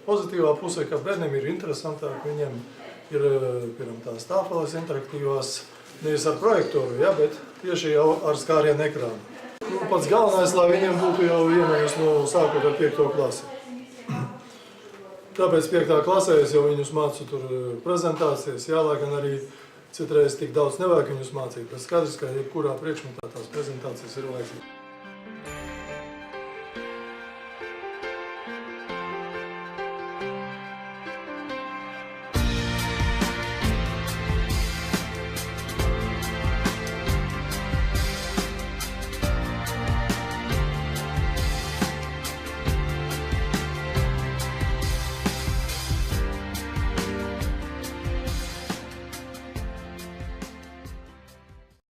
pozitīvā pusē, ka bērniem ir interesantāk, viņiem ir, piemēram, tās tāfeles interaktīvās, nevis ar projektoru, ja, bet tieši jau ar skārienu ekrānu. Nu, pats galvenais, lai viņiem būtu jau iemaņas no sākot ar 5. klasi. Tāpēc 5. klasē es jau viņus mācu tur prezentācijas, jā, lai gan arī citreiz tik daudz nevajag viņus mācīt, bet skaidrs, ka jebkurā priekšmetā tās prezentācijas ir vajadzīgas.